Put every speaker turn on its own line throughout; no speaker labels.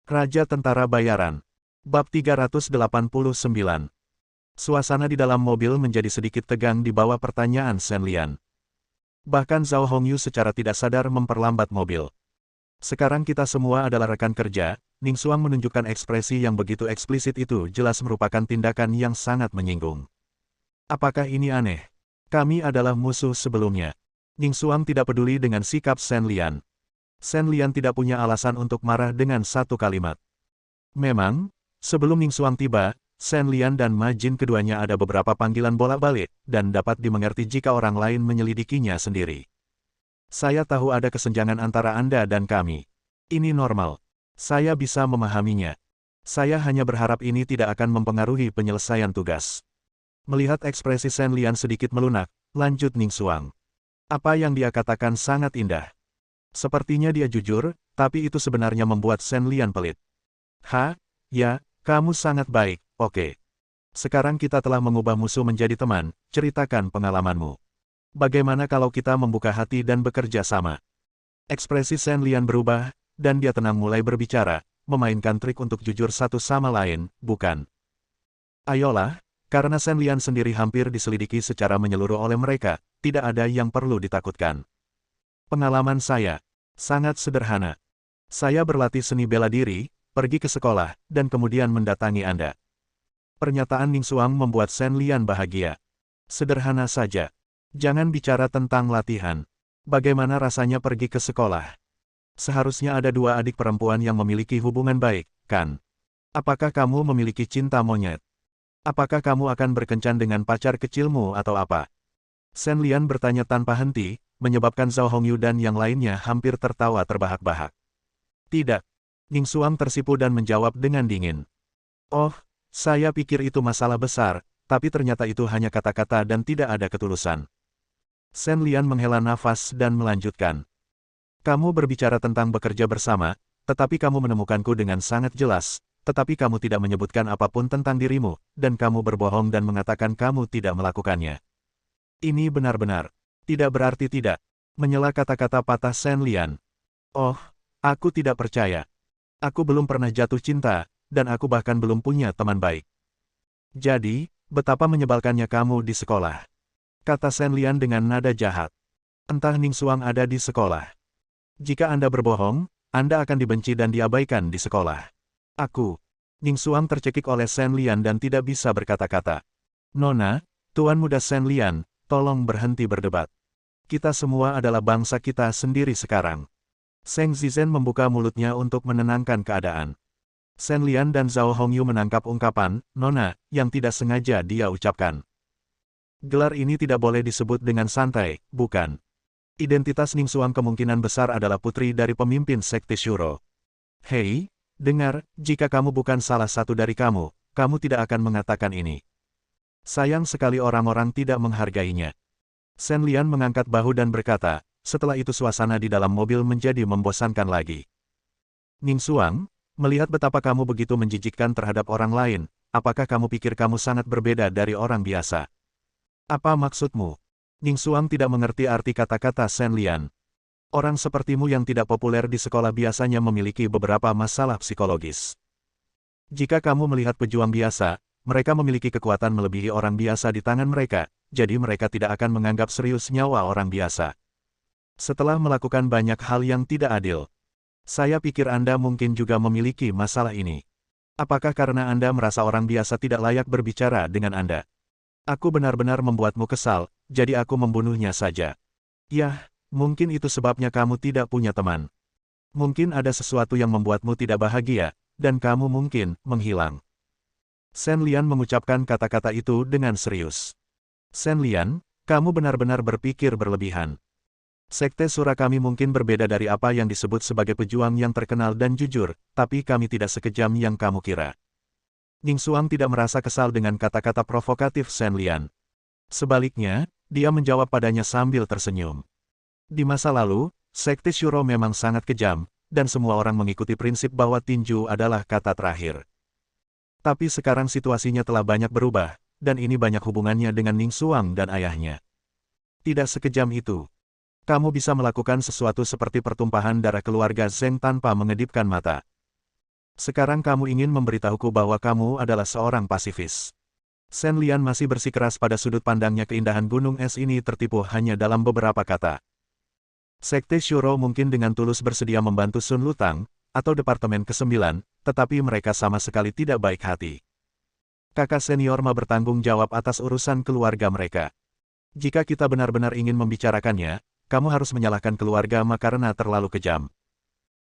Raja Tentara Bayaran. Bab 389. Suasana di dalam mobil menjadi sedikit tegang di bawah pertanyaan Shen Lian. Bahkan Zhao Hongyu secara tidak sadar memperlambat mobil. Sekarang kita semua adalah rekan kerja, Ning Xuang menunjukkan ekspresi yang begitu eksplisit itu jelas merupakan tindakan yang sangat menyinggung. Apakah ini aneh? Kami adalah musuh sebelumnya. Ning Xuang tidak peduli dengan sikap Shen Lian. Shen Lian tidak punya alasan untuk marah dengan satu kalimat. Memang, sebelum Ning Xuang tiba, Shen Lian dan Ma Jin keduanya ada beberapa panggilan bolak-balik, dan dapat dimengerti jika orang lain menyelidikinya sendiri. Saya tahu ada kesenjangan antara Anda dan kami. Ini normal. Saya bisa memahaminya. Saya hanya berharap ini tidak akan mempengaruhi penyelesaian tugas. Melihat ekspresi Shen Lian sedikit melunak, lanjut Ning Xuang. Apa yang dia katakan sangat indah. Sepertinya dia jujur, tapi itu sebenarnya membuat Shen Lian pelit. Ya, kamu sangat baik, oke. Sekarang kita telah mengubah musuh menjadi teman, ceritakan pengalamanmu. Bagaimana kalau kita membuka hati dan bekerja sama? Ekspresi Shen Lian berubah, dan dia tenang mulai berbicara, memainkan trik untuk jujur satu sama lain, bukan? Ayolah, karena Shen Lian sendiri hampir diselidiki secara menyeluruh oleh mereka, tidak ada yang perlu ditakutkan. Pengalaman saya sangat sederhana. Saya berlatih seni bela diri, pergi ke sekolah, dan kemudian mendatangi Anda. Pernyataan Ning Xuang membuat Shen Lian bahagia. Sederhana saja. Jangan bicara tentang latihan. Bagaimana rasanya pergi ke sekolah? Seharusnya ada dua adik perempuan yang memiliki hubungan baik, kan? Apakah kamu memiliki cinta monyet? Apakah kamu akan berkencan dengan pacar kecilmu atau apa? Shen Lian bertanya tanpa henti, menyebabkan Zhao Hongyu dan yang lainnya hampir tertawa terbahak-bahak. Tidak. Ning Xuang tersipu dan menjawab dengan dingin. Oh, saya pikir itu masalah besar, tapi ternyata itu hanya kata-kata dan tidak ada ketulusan. Shen Lian menghela nafas dan melanjutkan. Kamu berbicara tentang bekerja bersama, tetapi kamu menemukanku dengan sangat jelas, tetapi kamu tidak menyebutkan apapun tentang dirimu, dan kamu berbohong dan mengatakan kamu tidak melakukannya. Ini benar-benar tidak berarti tidak. Menyela kata-kata patah Shen Lian. Oh, aku tidak percaya. Aku belum pernah jatuh cinta, dan aku bahkan belum punya teman baik. Jadi, betapa menyebalkannya kamu di sekolah. Kata Shen Lian dengan nada jahat. Entah Ning Xuang ada di sekolah. Jika Anda berbohong, Anda akan dibenci dan diabaikan di sekolah. Aku. Ning Xuang tercekik oleh Shen Lian dan tidak bisa berkata-kata. Nona, Tuan Muda Shen Lian, tolong berhenti berdebat. Kita semua adalah bangsa kita sendiri sekarang. Zheng Zizhen membuka mulutnya untuk menenangkan keadaan. Shen Lian dan Zhao Hongyu menangkap ungkapan, Nona, yang tidak sengaja dia ucapkan. Gelar ini tidak boleh disebut dengan santai, bukan? Identitas Ning Xuang kemungkinan besar adalah putri dari pemimpin sekte Shuro. Hei, dengar, jika kamu bukan salah satu dari kamu, kamu tidak akan mengatakan ini. Sayang sekali orang-orang tidak menghargainya. Shen Lian mengangkat bahu dan berkata, setelah itu suasana di dalam mobil menjadi membosankan lagi. Ning Xuang, melihat betapa kamu begitu menjijikkan terhadap orang lain, apakah kamu pikir kamu sangat berbeda dari orang biasa? Apa maksudmu? Ning Xuang tidak mengerti arti kata-kata Shen Lian. Orang sepertimu yang tidak populer di sekolah biasanya memiliki beberapa masalah psikologis. Jika kamu melihat pejuang biasa, mereka memiliki kekuatan melebihi orang biasa di tangan mereka, jadi mereka tidak akan menganggap serius nyawa orang biasa. Setelah melakukan banyak hal yang tidak adil, saya pikir Anda mungkin juga memiliki masalah ini. Apakah karena Anda merasa orang biasa tidak layak berbicara dengan Anda? Aku benar-benar membuatmu kesal, jadi aku membunuhnya saja. Yah, mungkin itu sebabnya kamu tidak punya teman. Mungkin ada sesuatu yang membuatmu tidak bahagia, dan kamu mungkin menghilang. Shen Lian mengucapkan kata-kata itu dengan serius. Shen Lian, kamu benar-benar berpikir berlebihan. Sekte Shura kami mungkin berbeda dari apa yang disebut sebagai pejuang yang terkenal dan jujur, tapi kami tidak sekejam yang kamu kira. Ning Xuang tidak merasa kesal dengan kata-kata provokatif Shen Lian. Sebaliknya, dia menjawab padanya sambil tersenyum. Di masa lalu, Sekte Shuro memang sangat kejam, dan semua orang mengikuti prinsip bahwa tinju adalah kata terakhir. Tapi sekarang situasinya telah banyak berubah, dan ini banyak hubungannya dengan Ning Xuang dan ayahnya. Tidak sekejam itu. Kamu bisa melakukan sesuatu seperti pertumpahan darah keluarga Zheng tanpa mengedipkan mata. Sekarang kamu ingin memberitahuku bahwa kamu adalah seorang pasifis. Shen Lian masih bersikeras pada sudut pandangnya keindahan gunung es ini tertipu hanya dalam beberapa kata. Sekte Shuro mungkin dengan tulus bersedia membantu Sun Lutang, atau Departemen ke-9, tetapi mereka sama sekali tidak baik hati. Kakak senior Ma bertanggung jawab atas urusan keluarga mereka. Jika kita benar-benar ingin membicarakannya, kamu harus menyalahkan keluarga Ma karena terlalu kejam.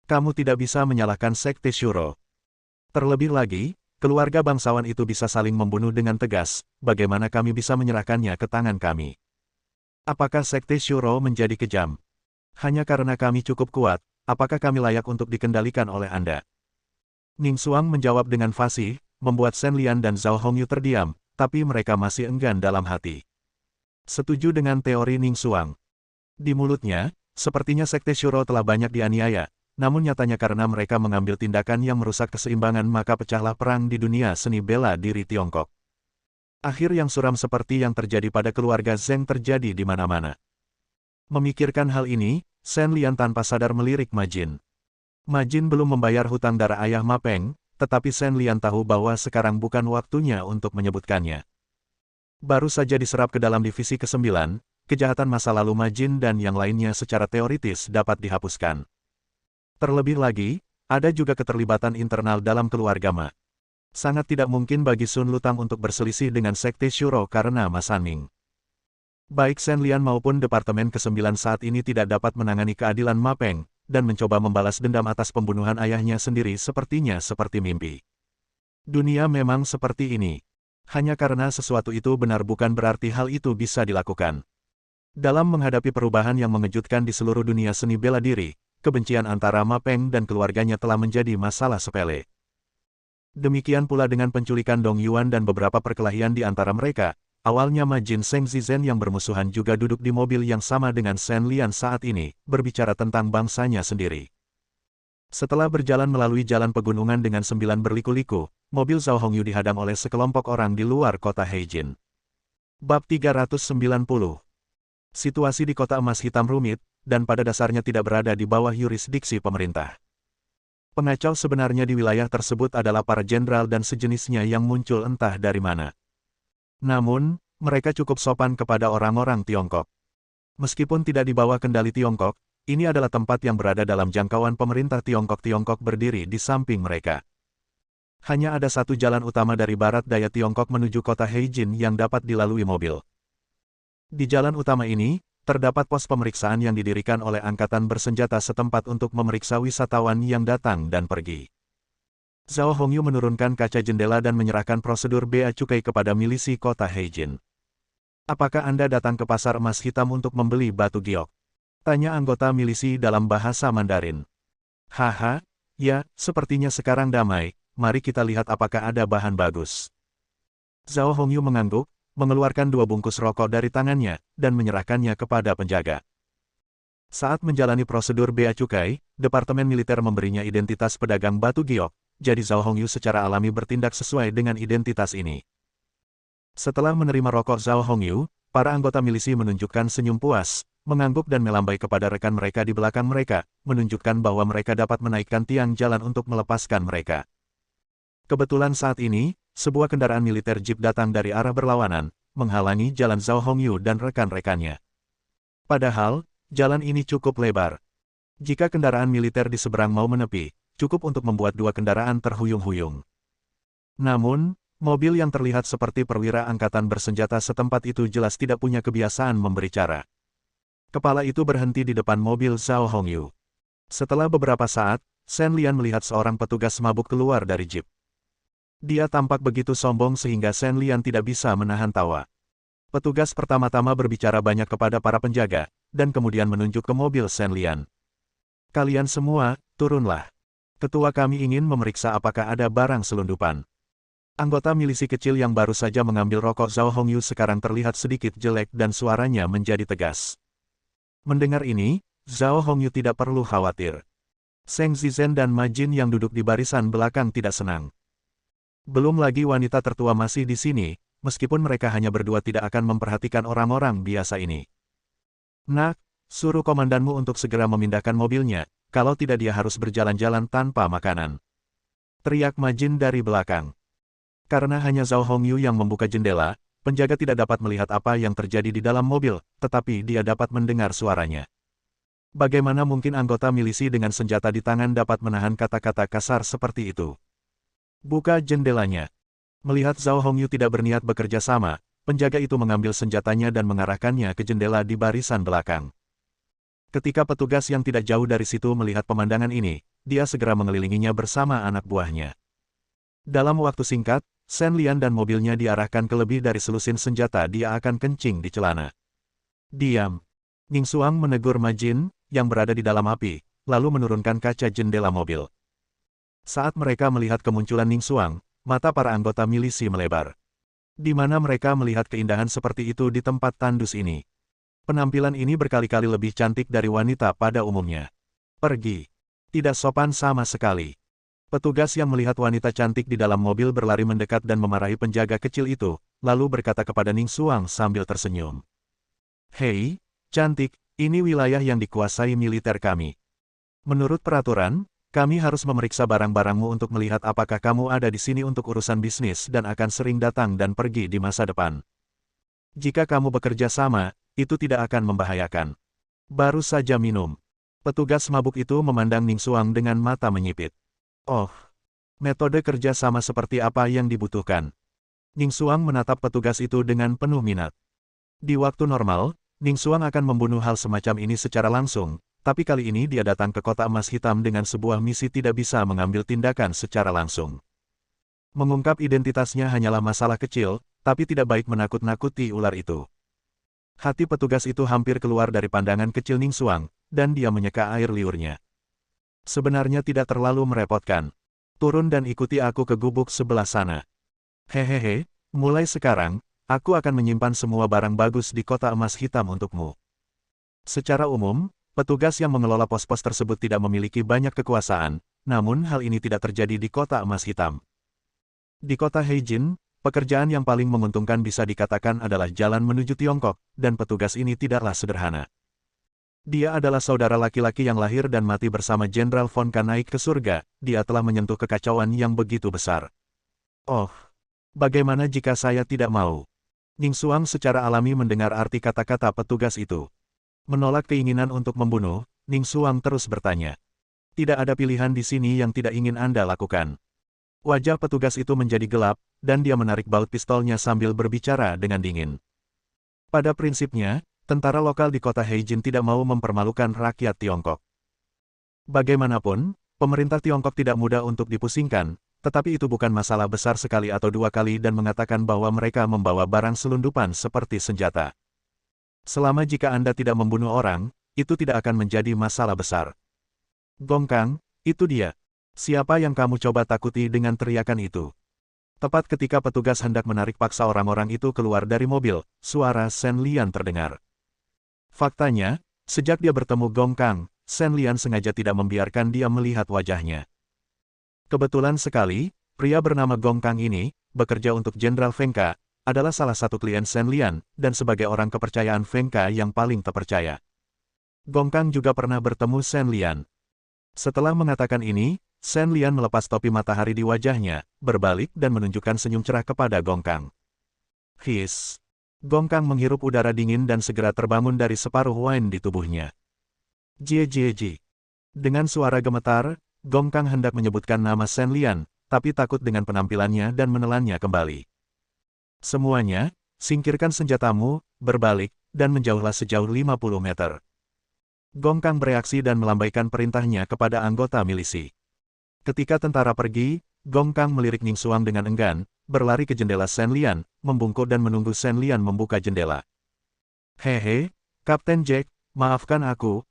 Kamu tidak bisa menyalahkan Sekte Shuro. Terlebih lagi, keluarga bangsawan itu bisa saling membunuh dengan tegas, bagaimana kami bisa menyerahkannya ke tangan kami? Apakah Sekte Shuro menjadi kejam? Hanya karena kami cukup kuat, apakah kami layak untuk dikendalikan oleh Anda? Ning Xuang menjawab dengan fasih, membuat Shen Lian dan Zhao Hongyu terdiam, tapi mereka masih enggan dalam hati. Setuju dengan teori Ning Xuang. Di mulutnya, sepertinya Sekte Shuro telah banyak dianiaya, namun nyatanya karena mereka mengambil tindakan yang merusak keseimbangan maka pecahlah perang di dunia seni bela diri Tiongkok. Akhir yang suram seperti yang terjadi pada keluarga Zheng terjadi di mana-mana. Memikirkan hal ini, Shen Lian tanpa sadar melirik Ma Jin. Ma Jin belum membayar hutang darah ayah Ma Peng, tetapi Shen Lian tahu bahwa sekarang bukan waktunya untuk menyebutkannya. Baru saja diserap ke dalam divisi ke-9, kejahatan masa lalu Ma Jin dan yang lainnya secara teoritis dapat dihapuskan. Terlebih lagi, ada juga keterlibatan internal dalam keluarga Ma. Sangat tidak mungkin bagi Sun Lutang untuk berselisih dengan Sekte Shuro karena Ma Sanming. Baik Shen Lian maupun Departemen ke-9 saat ini tidak dapat menangani keadilan Ma Peng, dan mencoba membalas dendam atas pembunuhan ayahnya sendiri sepertinya seperti mimpi. Dunia memang seperti ini. Hanya karena sesuatu itu benar bukan berarti hal itu bisa dilakukan. Dalam menghadapi perubahan yang mengejutkan di seluruh dunia seni bela diri, kebencian antara Ma Peng dan keluarganya telah menjadi masalah sepele. Demikian pula dengan penculikan Dong Yuan dan beberapa perkelahian di antara mereka, awalnya Ma Jin Seng Zizhen yang bermusuhan juga duduk di mobil yang sama dengan Shen Lian saat ini, berbicara tentang bangsanya sendiri. Setelah berjalan melalui jalan pegunungan dengan 9 berliku-liku, mobil Zhao Hongyu dihadang oleh sekelompok orang di luar kota Heijin. Bab 390. Situasi di kota emas hitam rumit, dan pada dasarnya tidak berada di bawah yurisdiksi pemerintah. Pengacau sebenarnya di wilayah tersebut adalah para jenderal dan sejenisnya yang muncul entah dari mana. Namun, mereka cukup sopan kepada orang-orang Tiongkok. Meskipun tidak di bawah kendali Tiongkok, ini adalah tempat yang berada dalam jangkauan pemerintah Tiongkok. Tiongkok berdiri di samping mereka. Hanya ada satu jalan utama dari barat daya Tiongkok menuju kota Heijin yang dapat dilalui mobil. Di jalan utama ini, terdapat pos pemeriksaan yang didirikan oleh angkatan bersenjata setempat untuk memeriksa wisatawan yang datang dan pergi. Zhao Hongyu menurunkan kaca jendela dan menyerahkan prosedur bea cukai kepada milisi kota Heijin. Apakah Anda datang ke pasar emas hitam untuk membeli batu giok? Tanya anggota milisi dalam bahasa Mandarin. Haha, ya, sepertinya sekarang damai, mari kita lihat apakah ada bahan bagus. Zhao Hongyu mengangguk, mengeluarkan 2 bungkus rokok dari tangannya, dan menyerahkannya kepada penjaga. Saat menjalani prosedur bea cukai, Departemen Militer memberinya identitas pedagang batu giok, jadi Zhao Hongyu secara alami bertindak sesuai dengan identitas ini. Setelah menerima rokok Zhao Hongyu, para anggota milisi menunjukkan senyum puas, mengangguk dan melambai kepada rekan mereka di belakang mereka, menunjukkan bahwa mereka dapat menaikkan tiang jalan untuk melepaskan mereka. Kebetulan saat ini, sebuah kendaraan militer jeep datang dari arah berlawanan, menghalangi jalan Zhao Hongyu dan rekan-rekannya. Padahal, jalan ini cukup lebar. Jika kendaraan militer di seberang mau menepi, cukup untuk membuat 2 kendaraan terhuyung-huyung. Namun, mobil yang terlihat seperti perwira angkatan bersenjata setempat itu jelas tidak punya kebiasaan memberi cara. Kepala itu berhenti di depan mobil Zhao Hongyu. Setelah beberapa saat, Shen Lian melihat seorang petugas mabuk keluar dari jeep. Dia tampak begitu sombong sehingga Shen Lian tidak bisa menahan tawa. Petugas pertama-tama berbicara banyak kepada para penjaga, dan kemudian menunjuk ke mobil Shen Lian. Kalian semua, turunlah. Ketua kami ingin memeriksa apakah ada barang selundupan. Anggota milisi kecil yang baru saja mengambil rokok Zhao Hongyu sekarang terlihat sedikit jelek dan suaranya menjadi tegas. Mendengar ini, Zhao Hongyu tidak perlu khawatir. Seng Zizhen dan Ma Jin yang duduk di barisan belakang tidak senang. Belum lagi wanita tertua masih di sini, meskipun mereka hanya berdua tidak akan memperhatikan orang-orang biasa ini. Nak, suruh komandanmu untuk segera memindahkan mobilnya, kalau tidak dia harus berjalan-jalan tanpa makanan. teriak Ma Jin dari belakang. Karena hanya Zhao Hongyu yang membuka jendela, penjaga tidak dapat melihat apa yang terjadi di dalam mobil, tetapi dia dapat mendengar suaranya. Bagaimana mungkin anggota milisi dengan senjata di tangan dapat menahan kata-kata kasar seperti itu? Buka jendelanya. Melihat Zhao Hongyu tidak berniat bekerja sama, penjaga itu mengambil senjatanya dan mengarahkannya ke jendela di barisan belakang. Ketika petugas yang tidak jauh dari situ melihat pemandangan ini, dia segera mengelilinginya bersama anak buahnya. Dalam waktu singkat, Shen Lian dan mobilnya diarahkan ke lebih dari selusin senjata. Dia akan kencing di celana. Diam. Ning Xuang menegur Ma Jin, yang berada di dalam api, lalu menurunkan kaca jendela mobil. Saat mereka melihat kemunculan Ning Xuang, mata para anggota milisi melebar. Di mana mereka melihat keindahan seperti itu di tempat tandus ini? Penampilan ini berkali-kali lebih cantik dari wanita pada umumnya. Pergi. Tidak sopan sama sekali. Petugas yang melihat wanita cantik di dalam mobil berlari mendekat dan memarahi penjaga kecil itu, lalu berkata kepada Ning Xuang sambil tersenyum. Hei, cantik, ini wilayah yang dikuasai militer kami. Menurut peraturan, kami harus memeriksa barang-barangmu untuk melihat apakah kamu ada di sini untuk urusan bisnis dan akan sering datang dan pergi di masa depan. Jika kamu bekerja sama, itu tidak akan membahayakan. Baru saja minum. Petugas mabuk itu memandang Ning Xuang dengan mata menyipit. Oh, metode kerja sama seperti apa yang dibutuhkan? Ning Xuang menatap petugas itu dengan penuh minat. Di waktu normal, Ning Xuang akan membunuh hal semacam ini secara langsung, tapi kali ini dia datang ke Kota Emas Hitam dengan sebuah misi tidak bisa mengambil tindakan secara langsung. Mengungkap identitasnya hanyalah masalah kecil, tapi tidak baik menakut-nakuti ular itu. Hati petugas itu hampir keluar dari pandangan kecil Ning Xuang, dan dia menyeka air liurnya. Sebenarnya tidak terlalu merepotkan. Turun dan ikuti aku ke gubuk sebelah sana. Hehehe, mulai sekarang, aku akan menyimpan semua barang bagus di Kota Emas Hitam untukmu. Secara umum, petugas yang mengelola pos-pos tersebut tidak memiliki banyak kekuasaan, namun hal ini tidak terjadi di Kota Emas Hitam. Di kota Heijin, pekerjaan yang paling menguntungkan bisa dikatakan adalah jalan menuju Tiongkok, dan petugas ini tidaklah sederhana. Dia adalah saudara laki-laki yang lahir dan mati bersama Jenderal Von Kahn naik ke surga. Dia telah menyentuh kekacauan yang begitu besar. Oh, bagaimana jika saya tidak mau? Ning Xuang secara alami mendengar arti kata-kata petugas itu. Menolak keinginan untuk membunuh, Ning Xuang terus bertanya. Tidak ada pilihan di sini yang tidak ingin Anda lakukan. Wajah petugas itu menjadi gelap, dan dia menarik baut pistolnya sambil berbicara dengan dingin. Pada prinsipnya, tentara lokal di kota Heijin tidak mau mempermalukan rakyat Tiongkok. Bagaimanapun, pemerintah Tiongkok tidak mudah untuk dipusingkan, tetapi itu bukan masalah besar sekali atau dua kali dan mengatakan bahwa mereka membawa barang selundupan seperti senjata. Selama jika Anda tidak membunuh orang, itu tidak akan menjadi masalah besar. Gong Kang, itu dia. Siapa yang kamu coba takuti dengan teriakan itu? Tepat ketika petugas hendak menarik paksa orang-orang itu keluar dari mobil, suara Shen Lian terdengar. Faktanya, sejak dia bertemu Gong Kang, Shen Lian sengaja tidak membiarkan dia melihat wajahnya. Kebetulan sekali, pria bernama Gong Kang ini, bekerja untuk Jenderal Feng Ke, adalah salah satu klien Shen Lian, dan sebagai orang kepercayaan Feng Ke yang paling terpercaya. Gong Kang juga pernah bertemu Shen Lian. Setelah mengatakan ini, Shen Lian melepas topi matahari di wajahnya, berbalik dan menunjukkan senyum cerah kepada Gong Kang. His. Gong Kang menghirup udara dingin dan segera terbangun dari separuh wine di tubuhnya. Jie. Dengan suara gemetar, Gong Kang hendak menyebutkan nama Shen Lian, tapi takut dengan penampilannya dan menelannya kembali. Semuanya, singkirkan senjatamu, berbalik, dan menjauhlah sejauh 50 meter. Gong Kang bereaksi dan melambaikan perintahnya kepada anggota milisi. Ketika tentara pergi, Gong Kang melirik Ning Xuang dengan enggan, berlari ke jendela Shen Lian, membungkuk dan menunggu Shen Lian membuka jendela. Hehe, Kapten Jack, maafkan aku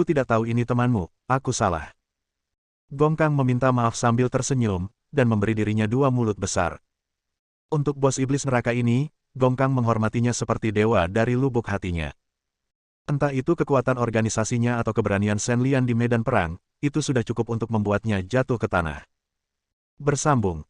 tidak tahu ini temanmu, aku salah. Gong Kang meminta maaf sambil tersenyum, dan memberi dirinya 2 mulut besar. Untuk bos iblis neraka ini, Gong Kang menghormatinya seperti dewa dari lubuk hatinya. Entah itu kekuatan organisasinya atau keberanian Shen Lian di medan perang, itu sudah cukup untuk membuatnya jatuh ke tanah. Bersambung.